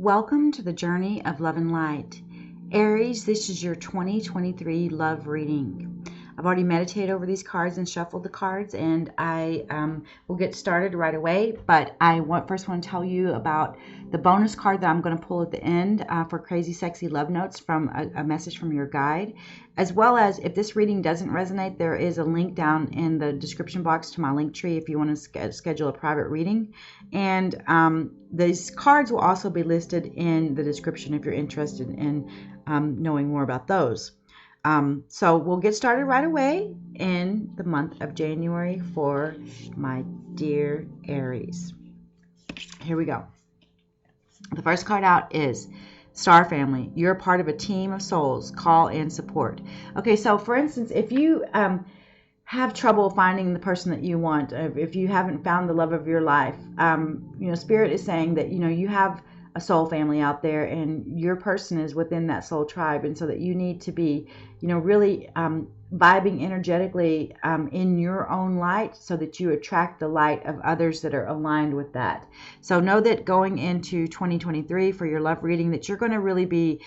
Welcome to the Journey of Love and Light. Aries, this is your 2023 love reading. I've already meditated over these cards and shuffled the cards, and I will get started right away. But I first want to tell you about the bonus card that I'm going to pull at the end for Crazy Sexy Love Notes from a message from your guide. As well as, if this reading doesn't resonate, there is a link down in the description box to my link tree if you want to schedule a private reading. And these cards will also be listed in the description if you're interested in knowing more about those. So we'll get started right away in the month of January for my dear Aries. Here we go. The first card out is Star Family. You're a part of a team of souls. Call and support. Okay, so for instance, if you have trouble finding the person that you want, if you haven't found the love of your life, Spirit is saying that, you have a soul family out there and your person is within that soul tribe, and so that you need to be, really vibing energetically in your own light so that you attract the light of others that are aligned with that. So know that going into 2023 for your love reading, that you're going to really be,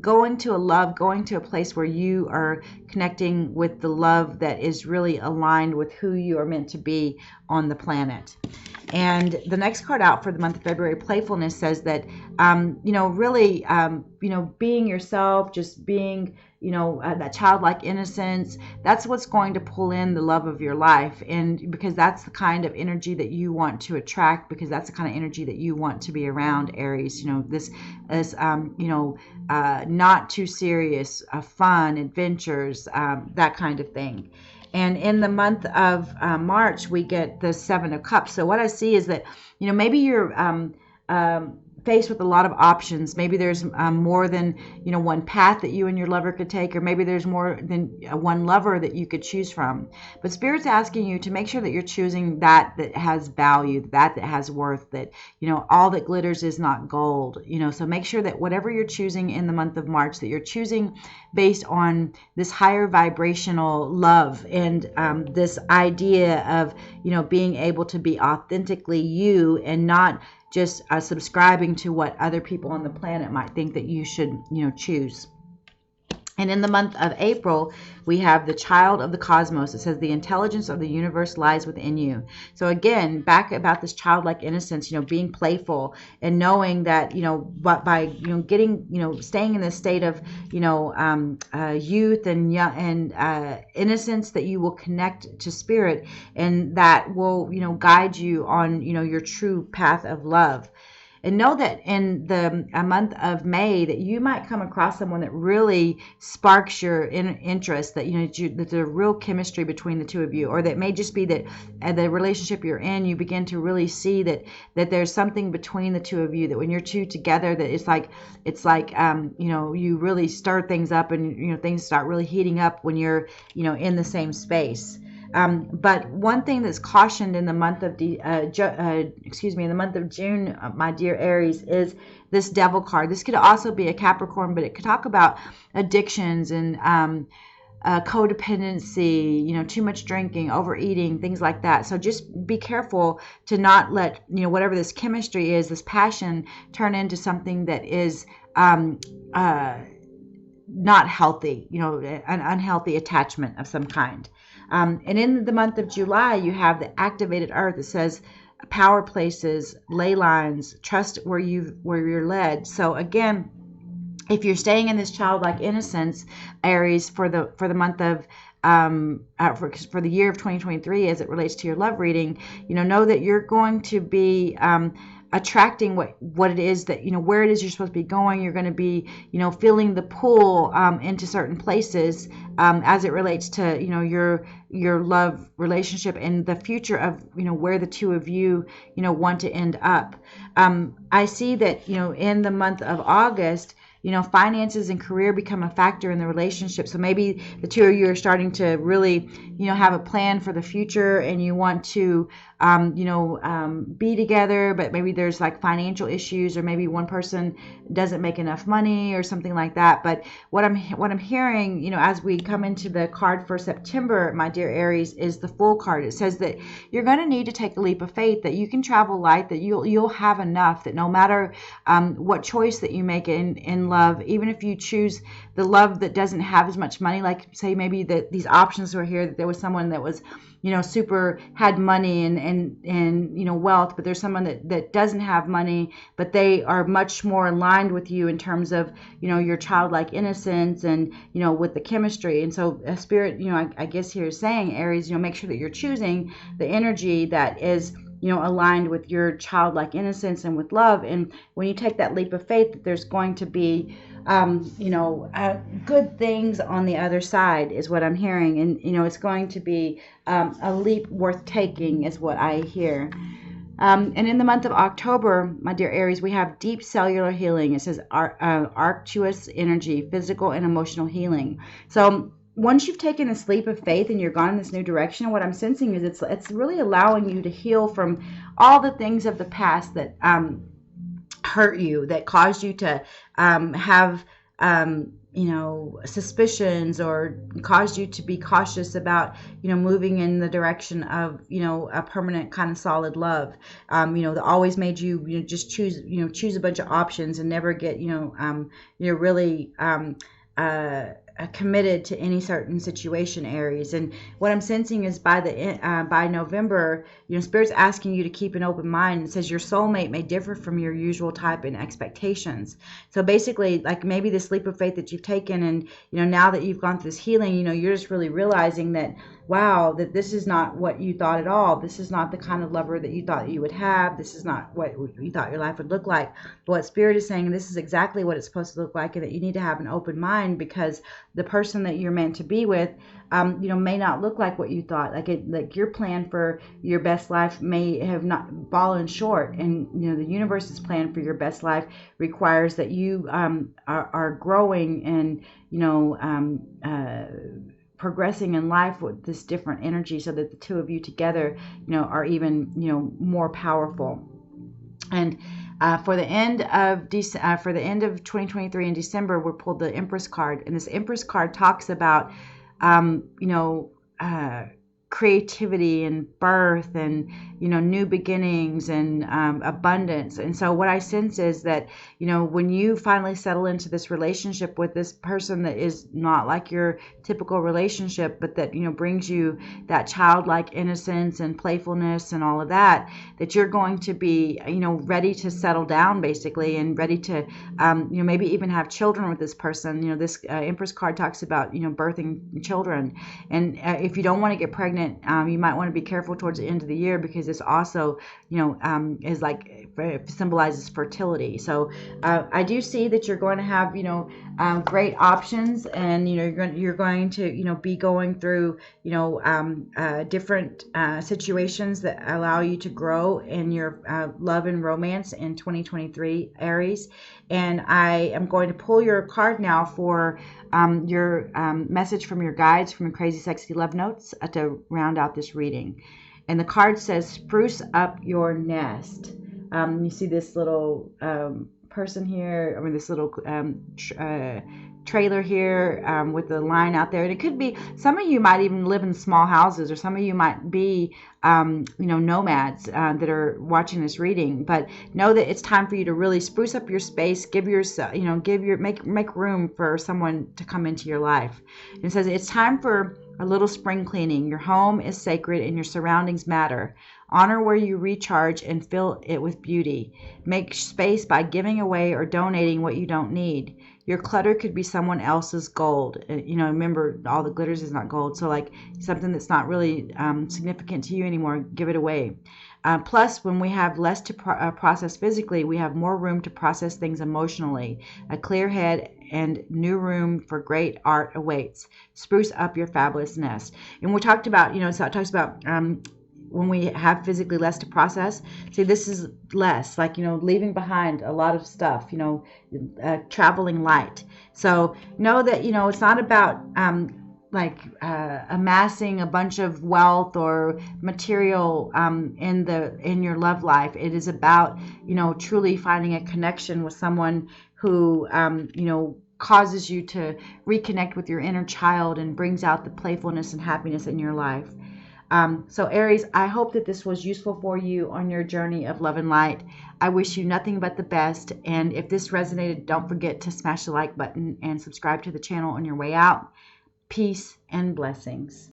going to a place where you are connecting with the love that is really aligned with who you are meant to be on the planet. And the next card out for the month of February, Playfulness, says that, really, being yourself, just being, that childlike innocence, that's what's going to pull in the love of your life. And because that's the kind of energy that you want to attract, because that's the kind of energy that you want to be around, Aries. This is, not too serious, fun, adventures, that kind of thing. And in the month of March, we get the Seven of Cups. So what I see is that, maybe you're faced with a lot of options. Maybe there's more than, one path that you and your lover could take, or maybe there's more than one lover that you could choose from. But Spirit's asking you to make sure that you're choosing that has value, that has worth, that, all that glitters is not gold, so make sure that whatever you're choosing in the month of March, that you're choosing based on this higher vibrational love and this idea of, being able to be authentically you and not just subscribing to what other people on the planet might think that you should, choose. And in the month of April, we have the Child of the Cosmos. It says the intelligence of the universe lies within you. So again, back about this childlike innocence, being playful and knowing that, but by, getting, staying in this state of, youth and young and innocence, that you will connect to Spirit, and that will, guide you on, your true path of love. And know that in the month of May, that you might come across someone that really sparks your interest, that, that there's a real chemistry between the two of you, or that may just be that the relationship you're in, you begin to really see that there's something between the two of you, that when you're two together, that it's like, you really stir things up, and, things start really heating up when you're, in the same space. But one thing that's cautioned in the month of June, my dear Aries, is this Devil card. This could also be a Capricorn, but it could talk about addictions and codependency, too much drinking, overeating, things like that. So just be careful to not let, whatever this chemistry is, this passion, turn into something that is not healthy, an unhealthy attachment of some kind. And in the month of July, you have the activated earth. It says power places, ley lines, trust where you're led. So again, if you're staying in this childlike innocence, Aries, for the month of for the year of 2023, as it relates to your love reading, know that you're going to be attracting what it is that, where it is you're supposed to be going. You're going to be, feeling the pull into certain places as it relates to, your love relationship and the future of, where the two of you, want to end up. I see that, in the month of August, finances and career become a factor in the relationship. So maybe the two of you are starting to really, have a plan for the future, and you want to, be together, but maybe there's like financial issues, or maybe one person doesn't make enough money or something like that. But what I'm hearing, as we come into the card for September, my dear Aries, is the Fool card. It says that you're going to need to take a leap of faith, that you can travel light, that you'll have enough, that no matter what choice that you make in love, even if you choose the love that doesn't have as much money, like say maybe that these options were here, that there was someone that was super had money and wealth, but there's someone that doesn't have money, but they are much more aligned with you in terms of your childlike innocence and with the chemistry. And so a spirit, I guess here is saying, Aries, make sure that you're choosing the energy that is aligned with your childlike innocence and with love. And when you take that leap of faith, there's going to be good things on the other side, is what I'm hearing. And it's going to be a leap worth taking, is what I hear. And in the month of October, my dear Aries, we have deep cellular healing. It says arctuous energy, physical and emotional healing. So once you've taken this leap of faith and you're gone in this new direction, what I'm sensing is it's really allowing you to heal from all the things of the past that hurt you, that caused you to have suspicions, or caused you to be cautious about moving in the direction of a permanent kind of solid love, that always made you just choose a bunch of options and never get really committed to any certain situation, Aries. And what I'm sensing is by November, Spirit's asking you to keep an open mind. It says your soulmate may differ from your usual type and expectations. So basically, like maybe this leap of faith that you've taken, and now that you've gone through this healing, you're just really realizing that, wow, that this is not what you thought at all. This is not the kind of lover that you thought you would have. This is not what you thought your life would look like. But what Spirit is saying, this is exactly what it's supposed to look like, and that you need to have an open mind, because the person that you're meant to be with, may not look like what you thought. Like your plan for your best life may have not fallen short, and the universe's plan for your best life requires that you are growing and progressing in life with this different energy, so that the two of you together, are even, more powerful. And for the end of 2023 in December, we pulled the Empress card, and this Empress card talks about, creativity and birth and new beginnings and abundance. And so what I sense is that when you finally settle into this relationship with this person that is not like your typical relationship, but that brings you that childlike innocence and playfulness and all of that, that you're going to be ready to settle down, basically, and ready to maybe even have children with this person. This Empress card talks about birthing children, and if you don't want to get pregnant, you might want to be careful towards the end of the year, because this also is like symbolizes fertility. So I do see that you're going to have great options, and you're going to be going through different situations that allow you to grow in your love and romance in 2023, Aries. And I am going to pull your card now for your message from your guides from Crazy Sexy Love Notes to round out this reading. And the card says, spruce up your nest. You see this little person here, this little trailer here with the line out there. And it could be, some of you might even live in small houses, or some of you might be nomads that are watching this reading. But know that it's time for you to really spruce up your space, give yourself, make room for someone to come into your life. And it says it's time for a little spring cleaning. Your home is sacred and your surroundings matter. Honor where you recharge and fill it with beauty. Make space by giving away or donating what you don't need. Your clutter could be someone else's gold. Remember, all the glitters is not gold. So like something that's not really significant to you anymore, give it away. Plus, when we have less to process physically, we have more room to process things emotionally. A clear head and new room for great art awaits. Spruce up your fabulous nest. And we talked about, so it talks about when we have physically less to process, see, this is less, like, leaving behind a lot of stuff, traveling light. So know that, it's not about amassing a bunch of wealth or material in your love life. It is about, truly finding a connection with someone who, causes you to reconnect with your inner child and brings out the playfulness and happiness in your life. So Aries, I hope that this was useful for you on your journey of love and light. I wish you nothing but the best. And if this resonated, don't forget to smash the like button and subscribe to the channel on your way out. Peace and blessings.